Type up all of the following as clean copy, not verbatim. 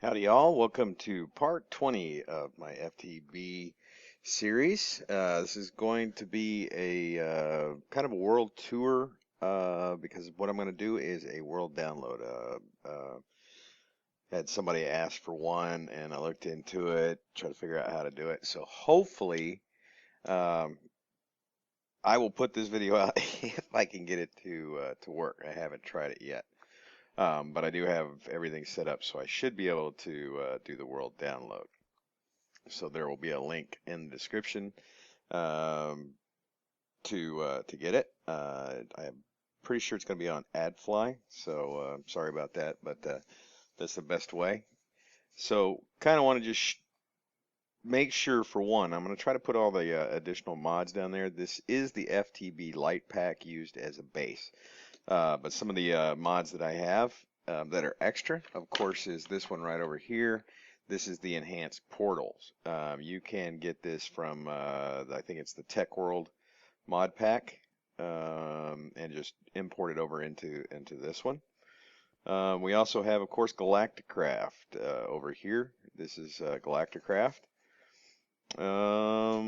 Howdy, y'all. Welcome to part 20 of my FTB series. This is going to be a kind of a world tour because what I'm going to do is a world download. Had somebody ask for one, and I looked into it, tried to figure out how to do it. So hopefully, um, I will put this video out if I can get it to work. I haven't tried it yet. But I do have everything set up, so I should be able to do the world download. So there will be a link in the description um, to get it. I'm pretty sure it's going to be on AdFly, so sorry about that, but that's the best way. So kind of want to just make sure, for one, I'm going to try to put all the additional mods down there. This is the FTB Lite pack used as a base. But some of the mods that I have that are extra, of course, is this one right over here. This is the enhanced portals. You can get this from, I think it's the Tech World mod pack, and just import it over into this one. We also have, of course, Galacticraft over here. This is Galacticraft.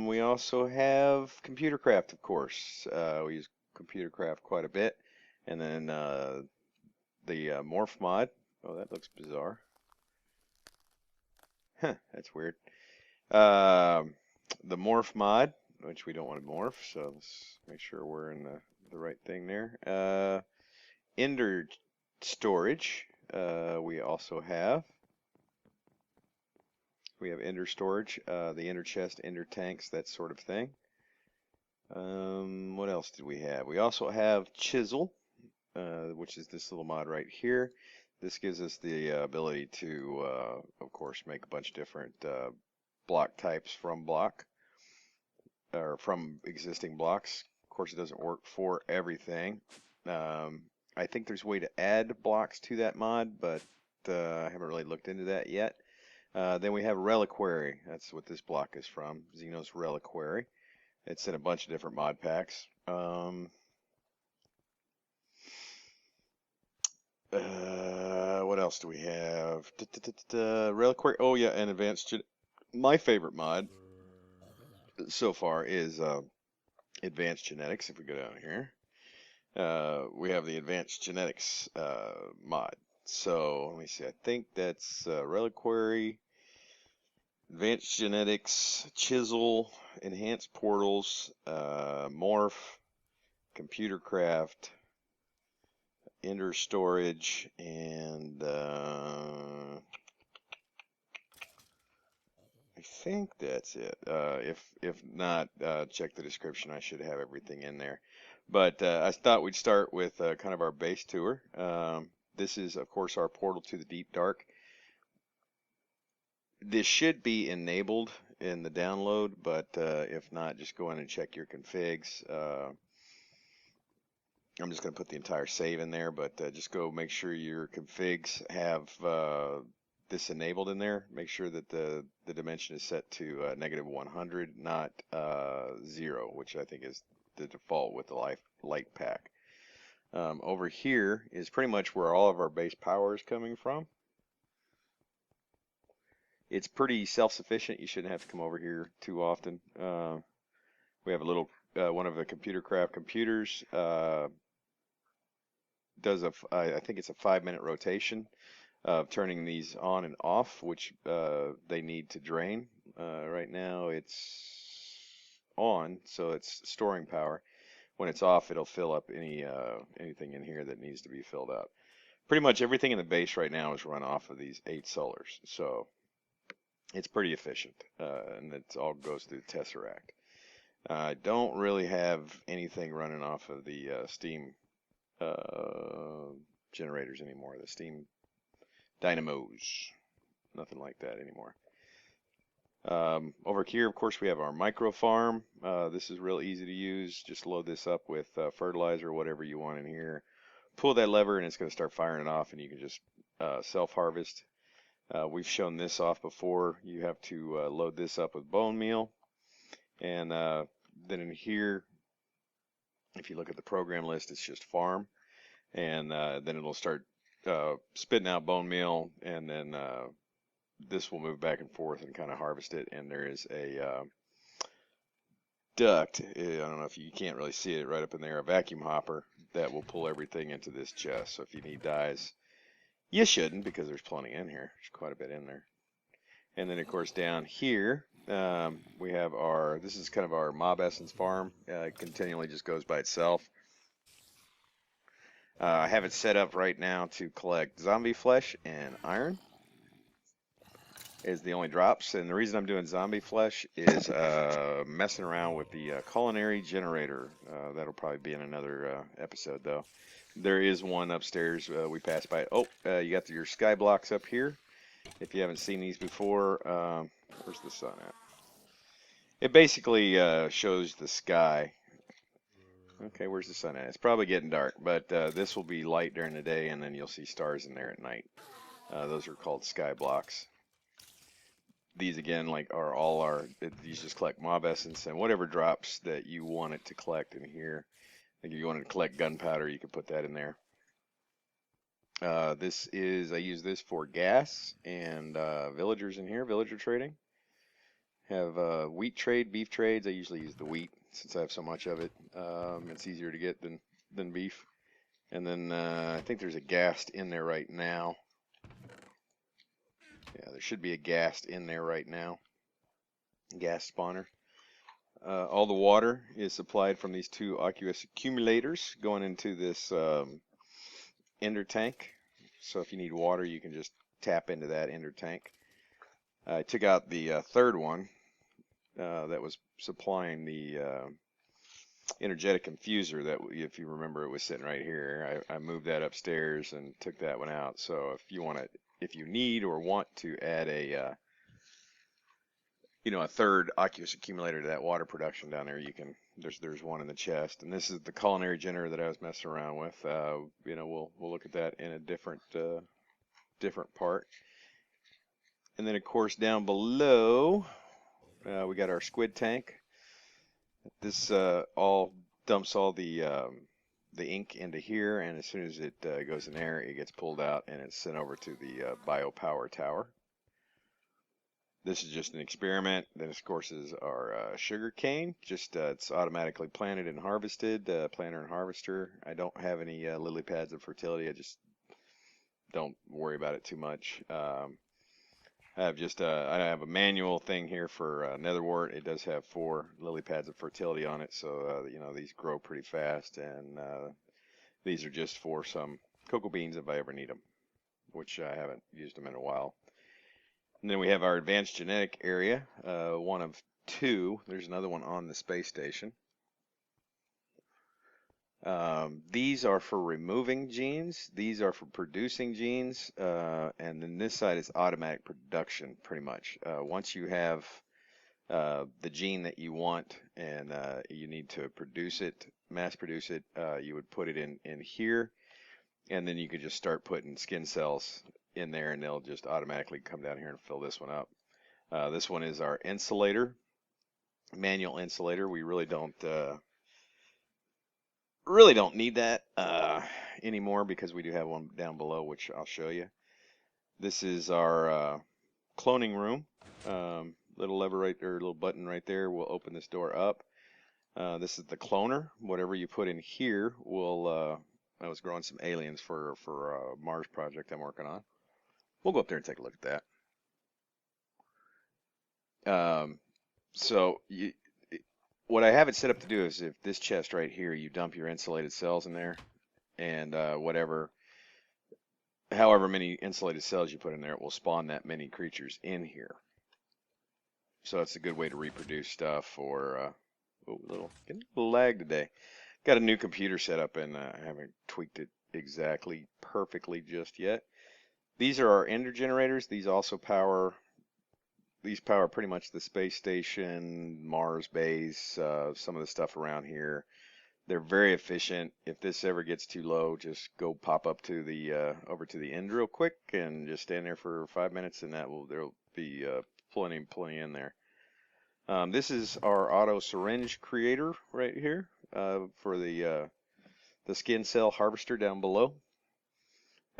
We also have Computercraft, of course. We use Computercraft quite a bit. And then the Morph mod. Oh, that looks bizarre. Huh, that's weird. The Morph mod, which we don't want to morph, so let's make sure we're in the right thing there. Ender storage. We also have. We have Ender storage, the Ender chest, Ender tanks, that sort of thing. What else did we have? We also have Chisel, which is this little mod right here. This gives us the ability to, of course, make a bunch of different block types from existing blocks. Of course, it doesn't work for everything. I think there's a way to add blocks to that mod, but I haven't really looked into that yet. Then we have Reliquary. That's what this block is from, Xenos Reliquary. It's in a bunch of different mod packs. What else do we have? Reliquary. Oh yeah, and my favorite mod so far is advanced genetics. If we go down here, we have the advanced genetics mod. So let me see. I think that's Reliquary, advanced genetics, Chisel, enhanced portals, Morph, Computercraft, Ender storage, and I think that's it. If not, check the description. I should have everything in there. But I thought we'd start with kind of our base tour. This is, of course, our portal to the deep dark. This should be enabled in the download, but if not, just go in and check your configs. I'm just going to put the entire save in there, but just go make sure your configs have this enabled in there. Make sure that the dimension is set to -100, not 0, which I think is the default with the Lite pack. Over here is pretty much where all of our base power is coming from. It's pretty self-sufficient. You shouldn't have to come over here too often. We have a little one of the Computercraft computers. Does I think it's a 5-minute rotation of turning these on and off, which they need to drain. Right now it's on, so it's storing power. When it's off, it'll fill up anything in here that needs to be filled up. Pretty much everything in the base right now is run off of these 8 solars, so it's pretty efficient, and it all goes through the Tesseract. I don't really have anything running off of the steam generators anymore, the steam dynamos. Nothing like that anymore. Over here, of course, we have our micro farm. This is real easy to use. Just load this up with fertilizer, whatever you want in here. Pull that lever and it's going to start firing it off, and you can just self-harvest. We've shown this off before. You have to load this up with bone meal. And then in here, if you look at the program list, it's just farm. And then it'll start spitting out bone meal, and then this will move back and forth and kind of harvest it. And there is a duct. I don't know if you can't really see it right up in there. A vacuum hopper that will pull everything into this chest. So if you need dyes, you shouldn't, because there's plenty in here. There's quite a bit in there. And then of course down here we have our, this is kind of our mob essence farm. It continually just goes by itself. I have it set up right now to collect zombie flesh and iron is the only drops. And the reason I'm doing zombie flesh is messing around with the culinary generator. That'll probably be in another episode though. There is one upstairs we passed by. Oh, you got your sky blocks up here. If you haven't seen these before, where's the sun at? It basically shows the sky. Okay, where's the sun at? It's probably getting dark, but this will be light during the day, and then you'll see stars in there at night. Those are called sky blocks. These again, like, are all our. These just collect mob essence and whatever drops that you want it to collect in here. Like if you wanted to collect gunpowder, you could put that in there. This is, I use this for gas and villagers in here, villager trading. Have wheat trade, beef trades. I usually use the wheat since I have so much of it. It's easier to get than beef. And then I think there's a ghast in there right now. Yeah, there should be a ghast in there right now. Ghast spawner. All the water is supplied from these two aqueous accumulators going into this ender tank. So if you need water, you can just tap into that ender tank. I took out the third one that was supplying the energetic infuser that, if you remember, it was sitting right here. I moved that upstairs and took that one out. So if you want to, if you need or want to add a a third aqueous accumulator to that water production down there, you can. There's one in the chest, and this is the culinary generator that I was messing around with. We'll look at that in a different part. And then of course down below we got our squid tank. This all dumps all the ink into here, and as soon as it goes in there, it gets pulled out and it's sent over to the biopower tower. This is just an experiment. Then, of course, is our sugar cane. Just it's automatically planted and harvested. Planter and harvester. I don't have any lily pads of fertility. I just don't worry about it too much. I have just I have a manual thing here for netherwort. It does have 4 lily pads of fertility on it, so these grow pretty fast. And these are just for some cocoa beans if I ever need them, which I haven't used them in a while. And then we have our advanced genetic area, one of 2. There's another one on the space station. These are for removing genes. These are for producing genes. And then this side is automatic production, pretty much. Once you have the gene that you want and you need to produce it, mass produce it, you would put it in here. And then you could just start putting skin cells in there, and they'll just automatically come down here and fill this one up. This one is our insulator, manual insulator. We really don't need that anymore, because we do have one down below, which I'll show you. This is our cloning room. Little lever right there, little button right there will open this door up. This is the cloner. Whatever you put in here will. I was growing some aliens for a Mars project I'm working on. We'll go up there and take a look at that. What I have it set up to do is, if this chest right here, you dump your insulated cells in there, and however many insulated cells you put in there, it will spawn that many creatures in here. So it's a good way to reproduce stuff. Or getting a little lag today. Got a new computer set up, and I haven't tweaked it exactly perfectly just yet. These are our ender generators. These also power pretty much the space station, Mars base, some of the stuff around here. They're very efficient. If this ever gets too low, just go pop up to the over to the end real quick and just stand there for 5 minutes, and there'll be plenty in there. This is our auto syringe creator right here for the skin cell harvester down below.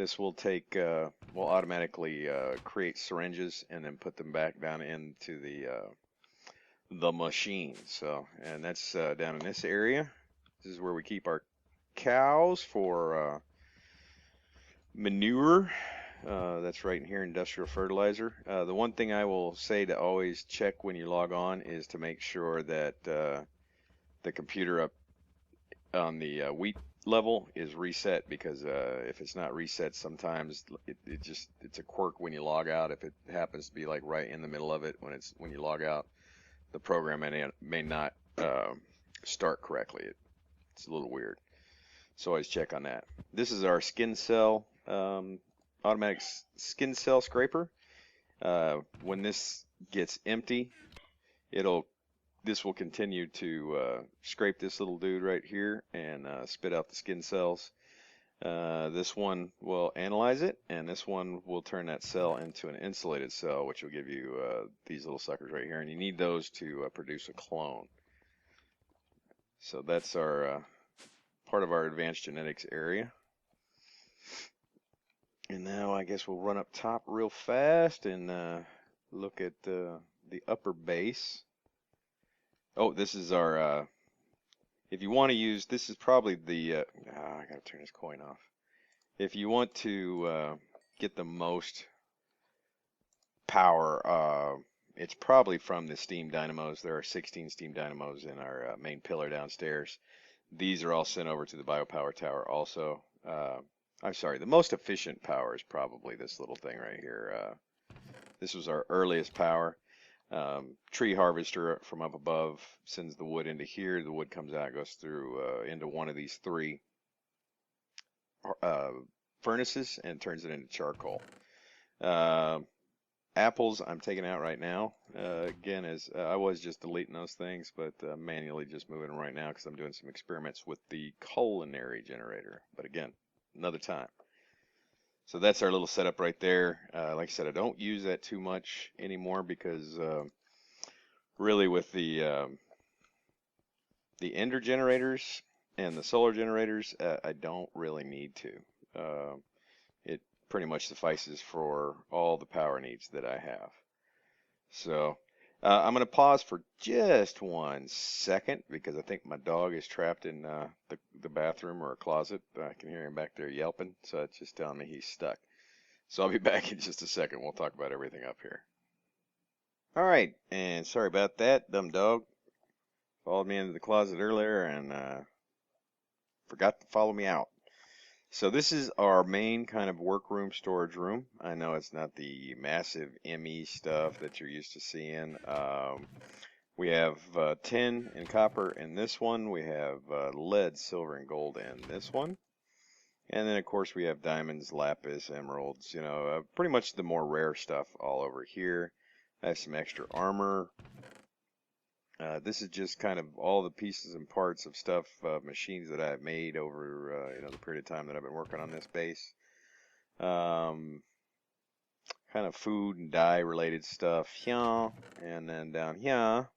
This will take, will automatically create syringes and then put them back down into the machine. So, and that's down in this area. This is where we keep our cows for manure. That's right in here, industrial fertilizer. The one thing I will say to always check when you log on is to make sure that the computer up on the wheat level is reset, because if it's not reset, sometimes it's a quirk when you log out. If it happens to be like right in the middle of it when you log out, the program may not start correctly. It's a little weird. So always check on that. This is our skin cell automatic skin cell scraper. When this gets empty, this will continue to scrape this little dude right here and spit out the skin cells. This one will analyze it, and this one will turn that cell into an insulated cell, which will give you these little suckers right here, and you need those to produce a clone. So that's our part of our advanced genetics area. And now I guess we'll run up top real fast and look at the upper base. Oh, this is our, if you want to use, this is probably the, I gotta turn this coin off. If you want to get the most power, it's probably from the steam dynamos. There are 16 steam dynamos in our main pillar downstairs. These are all sent over to the biopower tower also. I'm sorry, the most efficient power is probably this little thing right here. This was our earliest power. Tree harvester from up above sends the wood into here. The wood comes out, goes through into one of these three furnaces and turns it into charcoal. Apples I'm taking out right now. Again, as I was just deleting those things, but manually just moving them right now because I'm doing some experiments with the culinary generator. But again, another time. So that's our little setup right there. Like I said, I don't use that too much anymore because really with the ender generators and the solar generators, I don't really need to. It pretty much suffices for all the power needs that I have. So I'm going to pause for just 1 second because I think my dog is trapped in the bathroom or a closet. I can hear him back there yelping, so it's just telling me he's stuck. So I'll be back in just a second. We'll talk about everything up here. All right, and sorry about that, dumb dog. Followed me into the closet earlier and forgot to follow me out. So this is our main kind of workroom storage room. I know it's not the massive ME stuff that you're used to seeing. We have tin and copper in this one. We have lead, silver, and gold in this one. And then, of course, we have diamonds, lapis, emeralds, you know, pretty much the more rare stuff all over here. I have some extra armor. This is just kind of all the pieces and parts of stuff, machines that I've made over you know, the period of time that I've been working on this base. Kind of food and dye related stuff here, and then down here,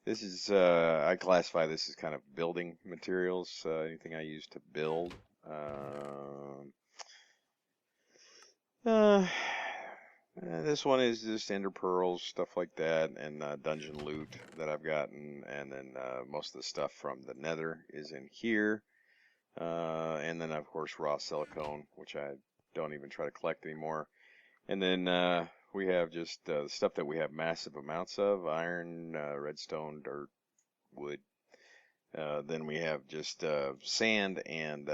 this is I classify this as kind of building materials. Anything I use to build. This one is just ender pearls, stuff like that, and dungeon loot that I've gotten, and then most of the stuff from the nether is in here, and then of course raw silicone, which I don't even try to collect anymore, and then we have just stuff that we have massive amounts of: iron, redstone, dirt, wood. Then we have just sand and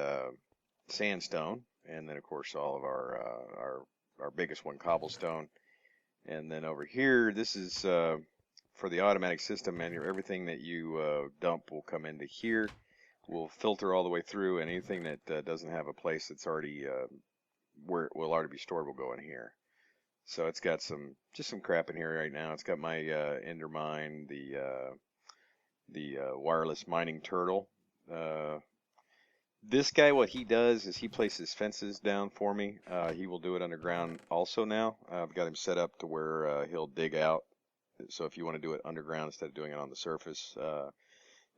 sandstone, and then of course all of our biggest one, cobblestone. And then over here, this is for the automatic system manual. Everything that you dump will come into here. We'll filter all the way through, and anything that doesn't have a place that's already where it will already be stored will go in here. So it's got just some crap in here right now. It's got my ender mine, the wireless mining turtle. This guy, what he does is he places fences down for me. He will do it underground also now. I've got him set up to where he'll dig out. So if you want to do it underground instead of doing it on the surface,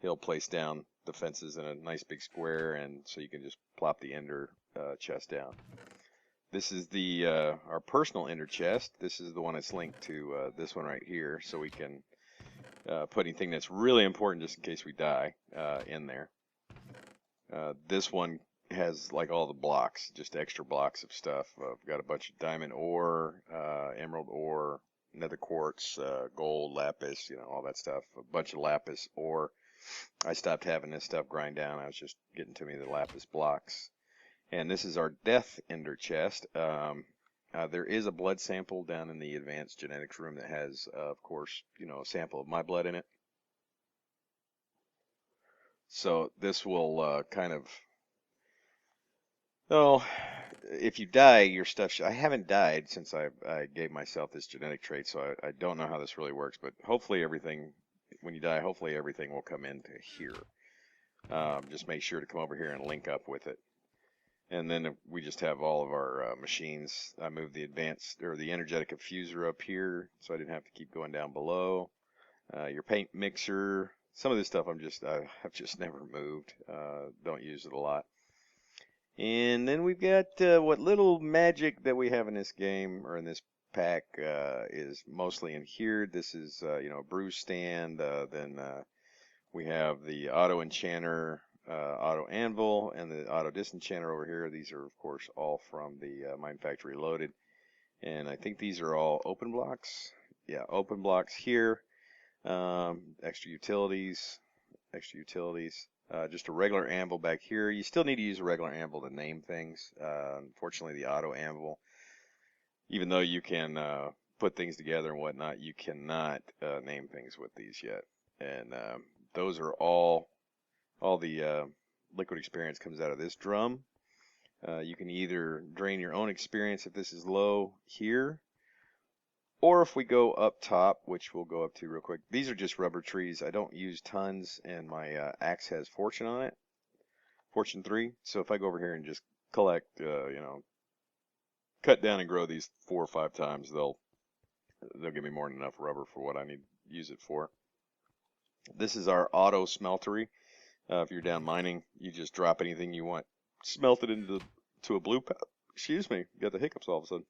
he'll place down the fences in a nice big square, and so you can just plop the ender chest down. This is the our personal ender chest. This is the one that's linked to this one right here, so we can put anything that's really important just in case we die in there. This one has like all the blocks, just extra blocks of stuff. I've got a bunch of diamond ore, emerald ore, nether quartz, gold, lapis, you know, all that stuff. A bunch of lapis ore. I stopped having this stuff grind down. I was just getting to me the lapis blocks. And this is our death ender chest. There is a blood sample down in the advanced genetics room that has, of course, you know, a sample of my blood in it. So this will kind of, oh, if you die, your stuff. I haven't died since I gave myself this genetic trait, so I don't know how this really works. But hopefully everything, when you die, hopefully everything will come into here. Just make sure to come over here and link up with it. And then we just have all of our machines. I moved the advanced or the energetic diffuser up here, so I didn't have to keep going down below. Your paint mixer. Some of this stuff I've just never moved. Don't use it a lot. And then we've got what little magic that we have in this game or in this pack is mostly in here. This is you know, a brew stand. Then we have the auto enchanter, auto anvil, and the auto disenchanter over here. These are of course all from the Mine Factory Loaded, and I think these are all open blocks. Yeah, open blocks here. Extra utilities, extra utilities. Just a regular anvil back here. You still need to use a regular anvil to name things. Unfortunately, the auto anvil, even though you can put things together and whatnot, you cannot name things with these yet. And those are all the liquid experience comes out of this drum. You can either drain your own experience if this is low here, or if we go up top, which we'll go up to real quick. These are just rubber trees. I don't use tons, and my axe has fortune on it, fortune 3. So if I go over here and just collect, you know, cut down and grow these 4 or 5 times, they'll give me more than enough rubber for what I need to use it for. This is our auto smeltery. If you're down mining, you just drop anything you want, smelt it into a blue pouch. Excuse me, got the hiccups all of a sudden.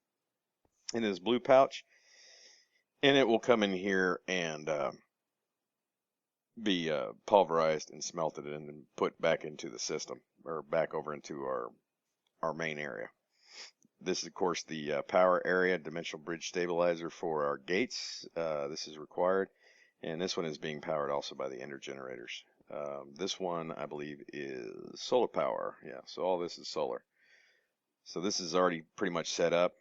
In this blue pouch. And it will come in here and be pulverized and smelted and then put back into the system or back over into our main area. This is, of course, the power area dimensional bridge stabilizer for our gates. This is required. And this one is being powered also by the ender generators. This one, I believe, is solar power. Yeah, so all this is solar. So this is already pretty much set up.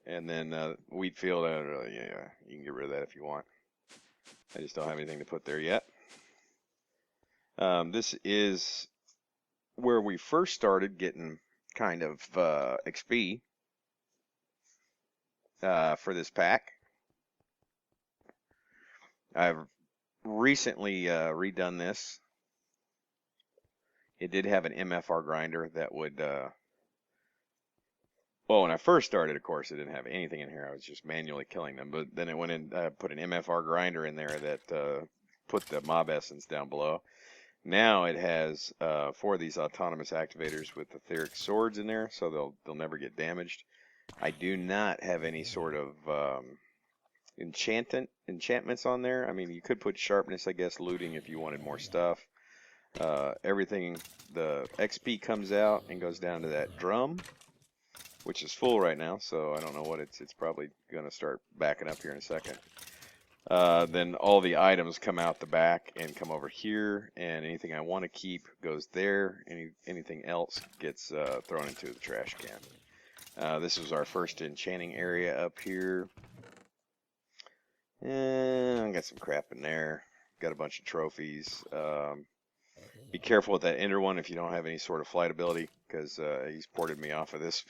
And then wheat field, yeah, you can get rid of that if you want. I just don't have anything to put there yet. This is where we first started getting kind of XP for this pack. I've recently redone this. It did have an MFR grinder that would well, when I first started, of course, it didn't have anything in here. I was just manually killing them. But then it went in, put an MFR grinder in there that put the mob essence down below. Now it has 4 of these autonomous activators with etheric swords in there, so they'll never get damaged. I do not have any sort of enchantments on there. I mean, you could put sharpness, I guess, looting if you wanted more stuff. Everything, the XP comes out and goes down to that drum, which is full right now, so I don't know what it's probably going to start backing up here in a second. Then all the items come out the back and come over here, and anything I want to keep goes there. Anything else gets thrown into the trash can. This was our first enchanting area up here. And I got some crap in there. Got a bunch of trophies. Be careful with that ender one if you don't have any sort of flight ability, because he's ported me off of this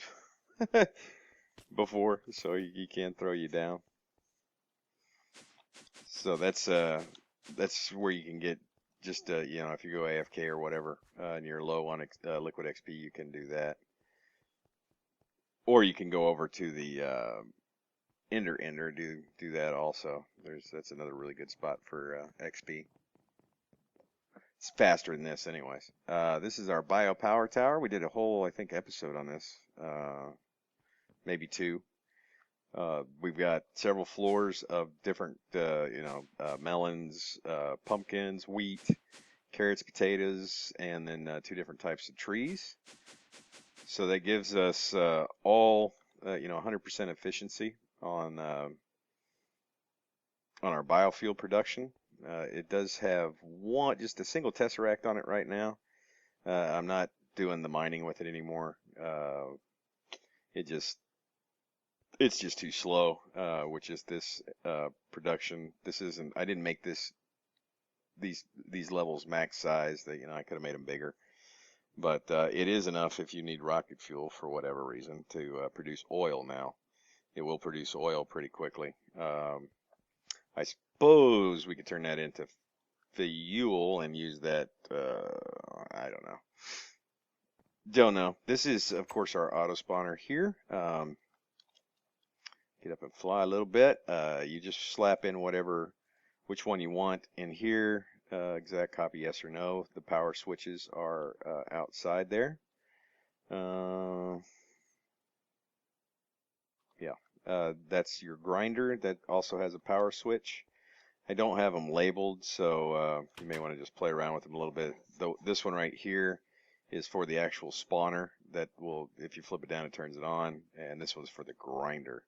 before, so he can throw you down. So that's where you can get just you know, if you go AFK or whatever and you're low on liquid XP, you can do that. Or you can go over to the ender do that also. That's another really good spot for XP. It's faster than this anyways. This is our bio power tower. We did a whole, I think, episode on this. maybe two. We've got several floors of different, melons, pumpkins, wheat, carrots, potatoes, and then two different types of trees. So that gives us all, 100% efficiency on our biofuel production. It does have just a single tesseract on it right now. I'm not doing the mining with it anymore. It just it's just too slow, which is this production. I didn't make these levels max size. That I could have made them bigger, but it is enough if you need rocket fuel for whatever reason to produce oil. Now it will produce oil pretty quickly. I suppose we could turn that into fuel and use that. I don't know. Don't know. This is, of course, our auto spawner here. Get up and fly a little bit. You just slap in which one you want in here. Exact copy, yes or no. The power switches are outside there. Yeah, that's your grinder that also has a power switch. I don't have them labeled, so you may want to just play around with them a little bit. This one right here is for the actual spawner that will, if you flip it down, it turns it on, and this one's for the grinder.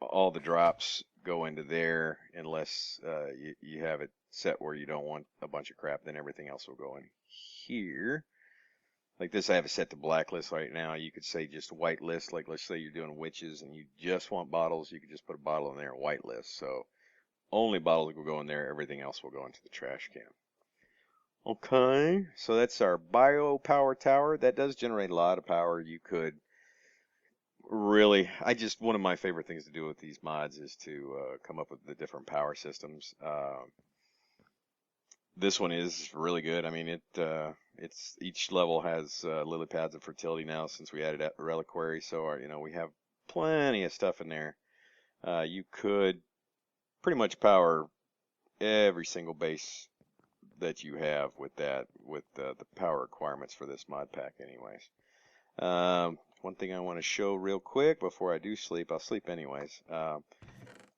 All the drops go into there unless you have it set where you don't want a bunch of crap, then everything else will go in here. Like this, I have it set to blacklist right now. You could say just whitelist, like let's say you're doing witches and you just want bottles, you could just put a bottle in there and whitelist. So only bottles will go in there, everything else will go into the trash can. Okay, so that's our bio power tower. That does generate a lot of power. You could really, one of my favorite things to do with these mods is to come up with the different power systems. This one is really good. I mean, it's each level has lily pads of fertility now since we added Reliquary, so we have plenty of stuff in there. You could pretty much power every single base that you have with that, with the power requirements for this mod pack anyways. One thing I want to show real quick before I do sleep, I'll sleep anyways.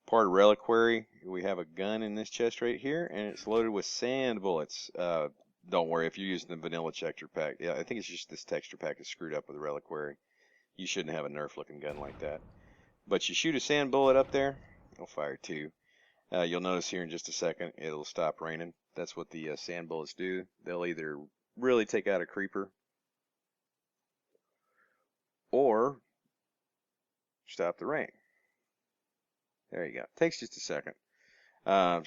Part of Reliquary, we have a gun in this chest right here, and it's loaded with sand bullets. Don't worry, if you're using the vanilla texture pack, yeah, I think it's just this texture pack is screwed up with the Reliquary. You shouldn't have a Nerf looking gun like that. But you shoot a sand bullet up there, it'll fire two. You'll notice here in just a second, it'll stop raining. That's what the sand bullets do. They'll either really take out a creeper or stop the rain. There you go. Takes just a second.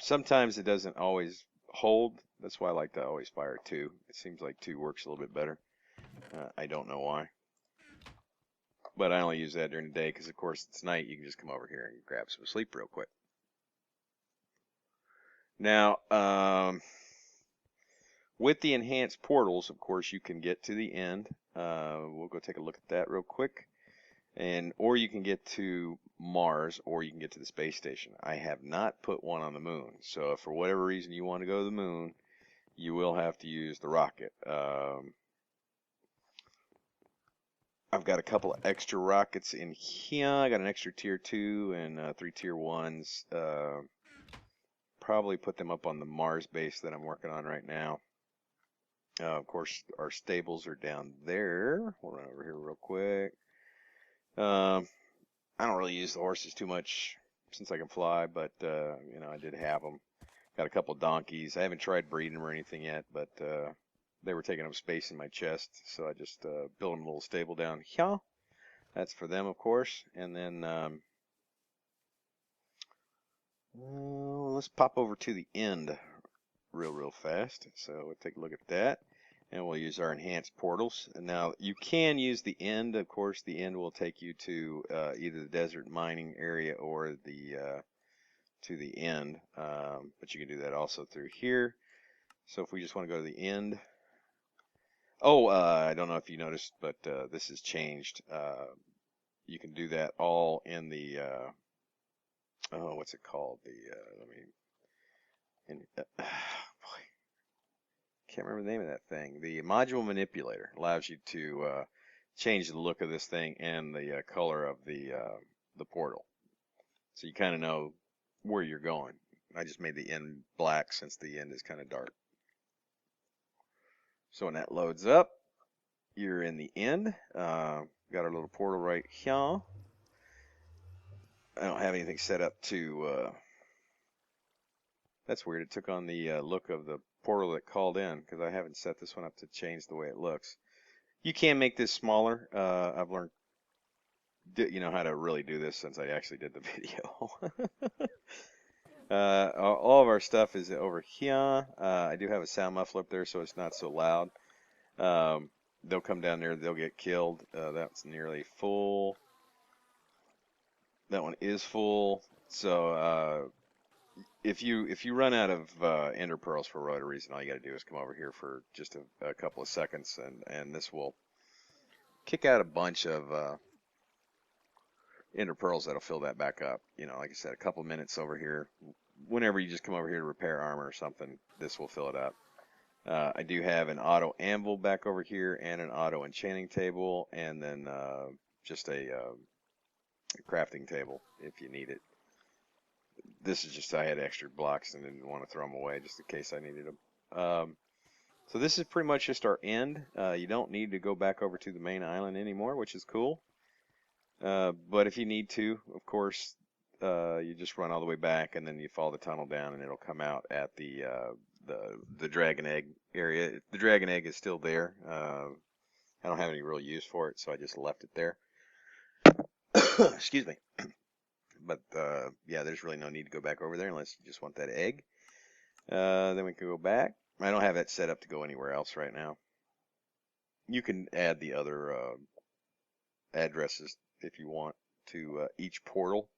Sometimes it doesn't always hold. That's why I like to always fire two. It seems like two works a little bit better. I don't know why. But I only use that during the day because, of course, it's night. You can just come over here and grab some sleep real quick. Now, with the enhanced portals, of course, you can get to the end. We'll go take a look at that real quick. Or you can get to Mars, or you can get to the space station. I have not put one on the moon. So if for whatever reason you want to go to the moon, you will have to use the rocket. I've got a couple of extra rockets in here. I got an extra tier 2 and 3 tier 1s. Probably put them up on the Mars base that I'm working on right now. Of course, our stables are down there. We'll run over here real quick. I don't really use the horses too much since I can fly, but I did have them. Got a couple of donkeys. I haven't tried breeding them or anything yet, but they were taking up space in my chest, so I just built them a little stable down here. That's for them, of course. And then let's pop over to the end real fast. So we'll take a look at that. And we'll use our enhanced portals. And now you can use the end. Of course, the end will take you to either the desert mining area or to the end. But you can do that also through here. So if we just want to go to the end. Oh, I don't know if you noticed, but this has changed. You can do that all in the what's it called? Can't remember the name of that thing. The module manipulator allows you to change the look of this thing and the color of the portal, so you kind of know where you're going. I just made the end black since the end is kind of dark. So when that loads up, you're in the end. Got our little portal right here. I don't have anything set up to. That's weird. It took on the look of the portal that called in because I haven't set this one up to change the way it looks. You can make this smaller. I've learned, how to really do this since I actually did the video. All of our stuff is over here. I do have a sound muffler up there, so it's not so loud. They'll come down there, they'll get killed. That's nearly full. That one is full. So if you run out of ender pearls for whatever reason, all you got to do is come over here for just a couple of seconds, and this will kick out a bunch of ender pearls that'll fill that back up. Like I said, a couple minutes over here. Whenever you just come over here to repair armor or something, this will fill it up. I do have an auto anvil back over here and an auto enchanting table, and then just a crafting table if you need it. This is just I had extra blocks and didn't want to throw them away just in case I needed them. So this is pretty much just our end. You don't need to go back over to the main island anymore, which is cool. But if you need to, of course, you just run all the way back and then you follow the tunnel down and it'll come out at the dragon egg area. The dragon egg is still there. I don't have any real use for it, so I just left it there. Excuse me. But yeah, there's really no need to go back over there unless you just want that egg. Then we can go back. I don't have that set up to go anywhere else right now. You can add the other addresses if you want to each portal.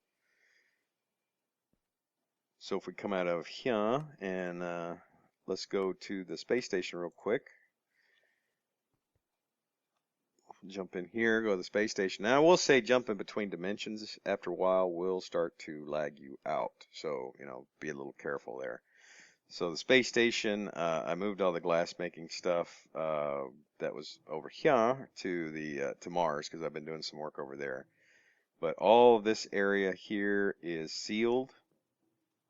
So if we come out of here and let's go to the space station real quick. Jump in here, go to the space station. Now I will say jump in between dimensions after a while will start to lag you out. So, be a little careful there. So the space station, I moved all the glass making stuff that was over here to Mars because I've been doing some work over there. But all of this area here is sealed.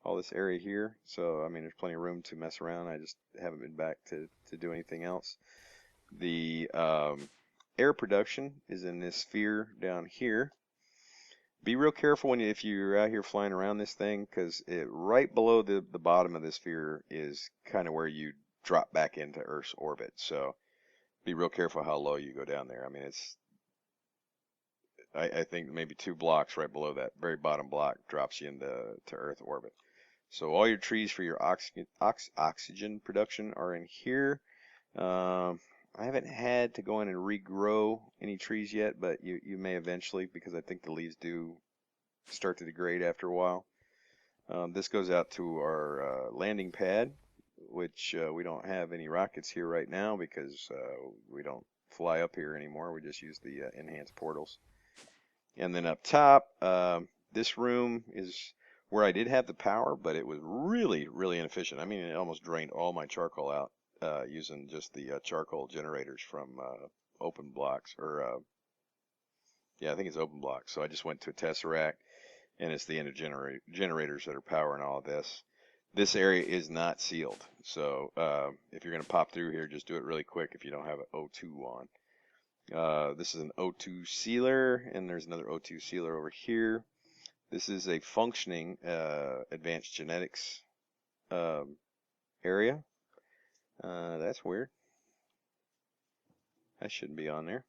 All this area here. So, there's plenty of room to mess around. I just haven't been back to do anything else. The air production is in this sphere down here. Be real careful if you're out here flying around this thing, because right below the bottom of this sphere is kind of where you drop back into Earth's orbit. So be real careful how low you go down there. I think maybe 2 blocks right below that very bottom block drops you into Earth orbit. So all your trees for your oxygen production are in here. I haven't had to go in and regrow any trees yet, but you may eventually, because I think the leaves do start to degrade after a while. This goes out to our landing pad, which we don't have any rockets here right now because we don't fly up here anymore. We just use the enhanced portals. And then up top, this room is where I did have the power, but it was really, really inefficient. It almost drained all my charcoal out. Using just the charcoal generators from open blocks, or yeah, I think it's open blocks. So I just went to a tesseract, and it's the ender generators that are powering all of this. This area is not sealed, so if you're going to pop through here, just do it really quick if you don't have an O2 on. This is an O2 sealer, and there's another O2 sealer over here. This is a functioning advanced genetics area. That's weird. That shouldn't be on there.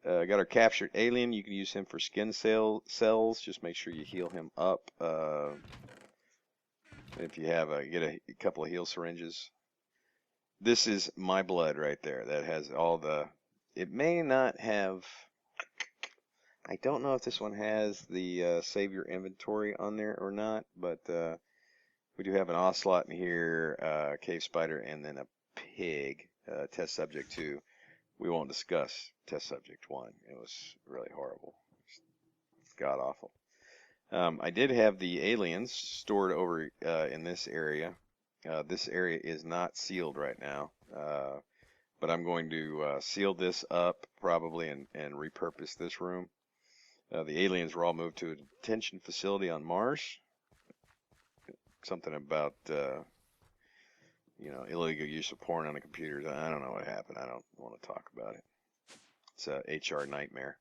Got our captured alien. You can use him for skin cells. Just make sure you heal him up. If you have get a couple of heal syringes. This is my blood right there. That has all the. It may not have. I don't know if this one has the save your inventory on there or not, but. We do have an ocelot in here, cave spider, and then a pig, test subject 2. We won't discuss test subject 1. It was really horrible. God awful. I did have the aliens stored over in this area. This area is not sealed right now, but but I'm going to seal this up probably and repurpose this room. The aliens were all moved to a detention facility on Mars. Something about illegal use of porn on the computers. I don't know what happened. I don't want to talk about it. It's a HR nightmare.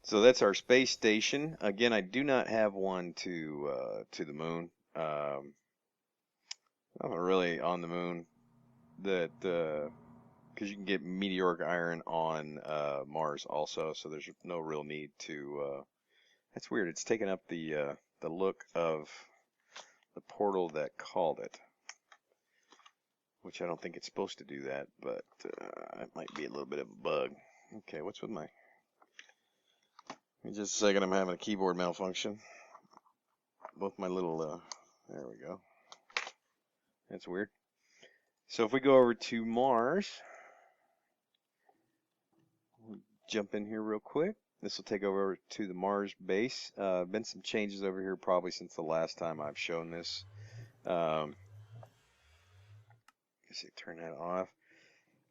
So that's our space station. Again, I do not have one to the moon. I'm not really on the moon that because you can get meteoric iron on Mars also, so there's no real need to. That's weird. It's taken up the look of the portal that called it, which I don't think it's supposed to do that, but it might be a little bit of a bug. Okay, what's with my? In just a second, I'm having a keyboard malfunction. Both my little, there we go. That's weird. So if we go over to Mars, we'll jump in here real quick. This will take over to the Mars base. Been some changes over here probably since the last time I've shown this. I guess I turn that off.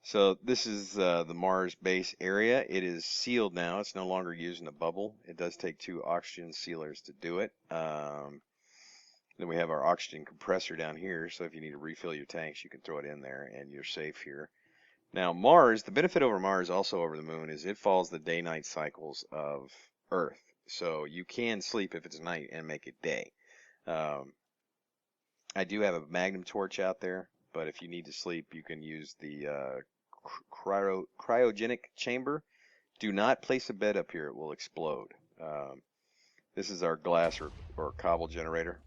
So this is the Mars base area. It is sealed now. It's no longer using a bubble. It does take 2 oxygen sealers to do it. Then we have our oxygen compressor down here. So if you need to refill your tanks, you can throw it in there and you're safe here. Now Mars, the benefit over Mars, also over the moon, is it follows the day-night cycles of Earth. So you can sleep if it's night and make it day. I do have a magnum torch out there, but if you need to sleep, you can use the cryogenic chamber. Do not place a bed up here. It will explode. This is our glass or cobble generator.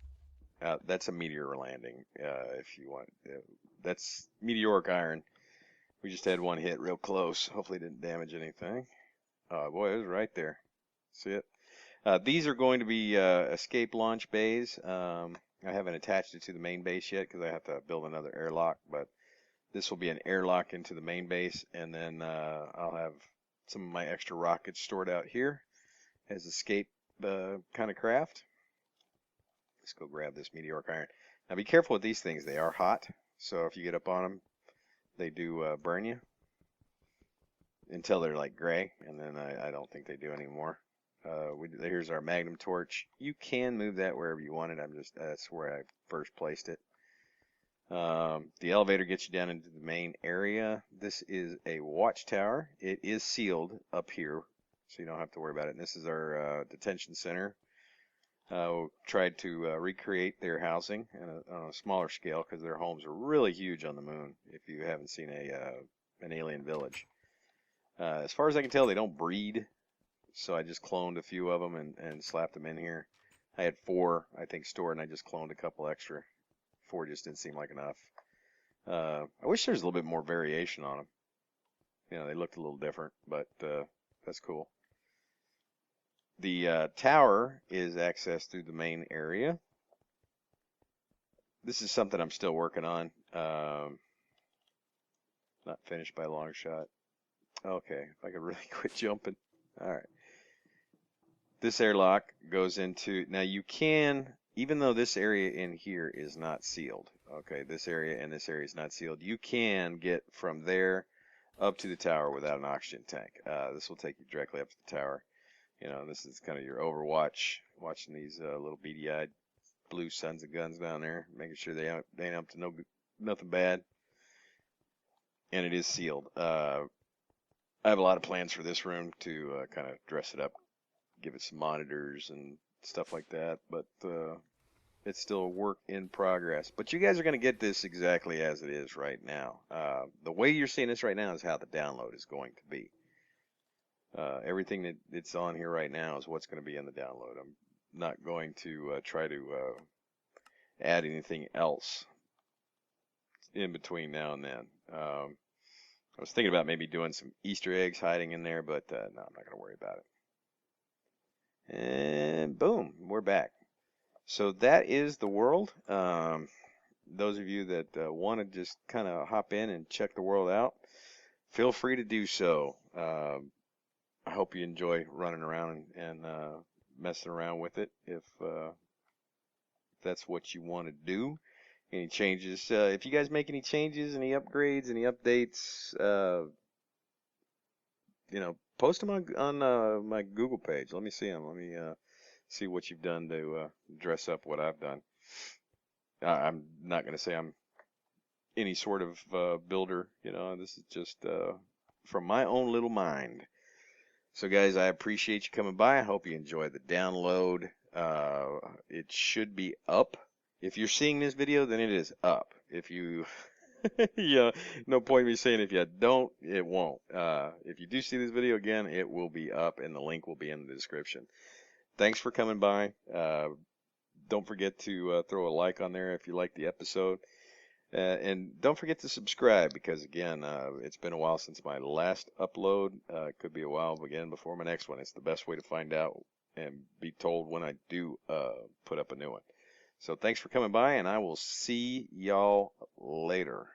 That's a meteor landing, if you want. That's meteoric iron. We just had one hit real close. Hopefully it didn't damage anything. Oh, boy, it was right there. See it? These are going to be escape launch bays. I haven't attached it to the main base yet because I have to build another airlock, but this will be an airlock into the main base, and then I'll have some of my extra rockets stored out here as escape kind of craft. Let's go grab this meteoric iron. Now be careful with these things. They are hot, so if you get up on them, they do burn you until they're like gray, and then I don't think they do anymore. Here's our magnum torch. You can move that wherever you want it. That's where I first placed it. The elevator gets you down into the main area. This is a watchtower. It is sealed up here, so you don't have to worry about it. And this is our detention center. Tried to recreate their housing on a smaller scale because their homes are really huge on the moon. If you haven't seen an alien village, as far as I can tell, they don't breed. So I just cloned a few of them and slapped them in here. I had 4, I think, stored, and I just cloned a couple extra. 4 just didn't seem like enough. I wish there was a little bit more variation on them. You know, they looked a little different, but that's cool. The tower is accessed through the main area. This is something I'm still working on. Not finished by a long shot. Okay, if I could really quit jumping. All right. This airlock goes into, now you can, even though this area in here is not sealed, okay, this area and this area is not sealed, you can get from there up to the tower without an oxygen tank. This will take you directly up to the tower. You know, this is kind of your overwatch, watching these little beady-eyed blue sons of guns down there, making sure they ain't up to nothing bad. And it is sealed. I have a lot of plans for this room to kind of dress it up, give it some monitors and stuff like that, but it's still a work in progress. But you guys are going to get this exactly as it is right now. The way you're seeing this right now is how the download is going to be. Everything that's on here right now is what's going to be in the download. I'm not going to try to add anything else in between now and then. I was thinking about maybe doing some Easter eggs hiding in there, but no, I'm not going to worry about it. And boom, we're back. So that is the world. Those of you that want to just kind of hop in and check the world out, feel free to do so. I hope you enjoy running around and messing around with it if that's what you want to do. any changes. If you guys make any changes, any upgrades, any updates, post them on my Google page. Let me see them. Let me see what you've done to dress up what I've done. I'm not going to say I'm any sort of builder. This is just from my own little mind. So, guys, I appreciate you coming by. I hope you enjoyed the download. It should be up. If you're seeing this video, then it is up. If you, yeah, no point in me saying if you don't, it won't. If you do see this video again, it will be up, and the link will be in the description. Thanks for coming by. Don't forget to throw a like on there if you like the episode. And don't forget to subscribe because, again, it's been a while since my last upload. It could be a while again before my next one. It's the best way to find out and be told when I do put up a new one. So thanks for coming by, and I will see y'all later.